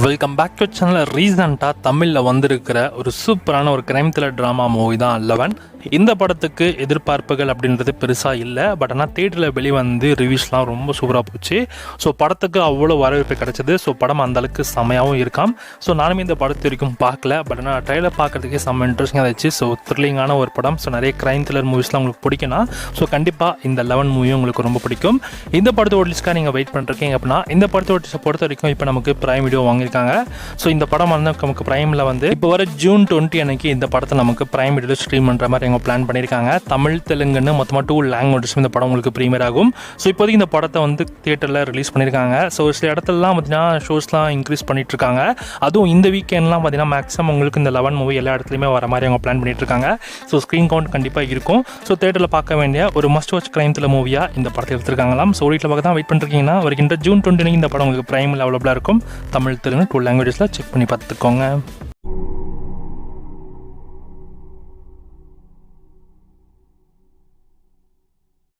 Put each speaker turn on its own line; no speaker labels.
Welcome back to channel. ரீசெண்டாக தமிழில் வந்திருக்கிற ஒரு சூப்பரான ஒரு கிரைம் த்ரில்லர் ட்ராமா மூவி தான் 11. இந்த படத்துக்கு எதிர்பார்ப்புகள் அப்படின்றது பெருசாக இல்லை. பட் ஆனால் தேட்டரில் வெளிவந்து ரிவ்யூஸ்லாம் ரொம்ப சூப்பராக போச்சு. ஸோ படத்துக்கு அவ்வளோ வரவேற்பு கிடச்சிது. ஸோ படம் அந்தளவுக்கு செமையாகவும் இருக்காம். ஸோ நானுமே இந்த படத்து வரைக்கும் பார்க்கல. பட் ஆனால் ட்ரைலர் பார்க்குறதுக்கே செம்ம இன்ட்ரெஸ்டிங்காக இருந்துச்சு. ஸோ த்ரில்லிங்கான ஒரு படம். ஸோ நிறைய கிரைம் த்ரில்லர் மூவிஸ்லாம் உங்களுக்கு பிடிக்கும்னா ஸோ கண்டிப்பாக இந்த 11 மூவியும் உங்களுக்கு ரொம்ப பிடிக்கும். இந்த படத்தோட லிஸ்ட்டாக நீங்கள் வெயிட் பண்ணுறீங்க அப்படின்னா இந்த படத்தோட லிஸ்ட்டை பொறுத்த வரைக்கும் இப்போ நமக்கு பிரைம் வீடியோ வாங்கியிருக்காங்க. ஸோ இந்த படம் வந்து நமக்கு பிரைமில் வந்து இப்போ வர ஜூன் 20 அன்னைக்கு இந்த படத்தை நமக்கு பிரைம் வீடியோ ஸ்ட்ரீம் பண்ணுற மாதிரி அவங்க பிளான் பண்ணியிருக்காங்க. தமிழ் தெலுங்குன்னு மொத்தமாக 2 லாங்குவேஜஸ் இந்த படம் உங்களுக்கு ப்ரீமியர் ஆகும். ஸோ இப்போதைக்கு இந்த படத்தை வந்து தியேட்டரில் ரிலீஸ் பண்ணியிருக்காங்க. ஸோ சில இடத்துலலாம் பார்த்தீங்கன்னா ஷோஸ்லாம் இன்க்ரீஸ் பண்ணிட்டு இருக்காங்க. அதுவும் இந்த வீக்கெண்ட்லாம் பார்த்தீங்கன்னா மேக்ஸிமம் உங்களுக்கு இந்த 11 மூவி எல்லா இடத்துலையுமே வர மாதிரி அவங்க பிளான் பண்ணிட்டு இருக்காங்க. ஸோ ஸ்க்ரீன் கவுண்ட் கண்டிப்பாக இருக்கும். ஸோ தேட்டரில் பார்க்க வேண்டிய ஒரு மஸ்ட் வாட்ச் கிரைம் த்ரில்லர் மூவியாக இந்த படத்தை எடுத்துருக்காங்களாம். ஸோ வீட்டில் பார்க்க தான் வெயிட் பண்ணிருக்கீங்கன்னா வருகின்ற ஜூன் 20 இந்த படம் உங்களுக்கு பிரைமில் அவைலபிளாக இருக்கும். தமிழ் தெலுங்கு 2 லாங்குவேஜஸில் செக் பண்ணி பார்த்துக்கோங்க.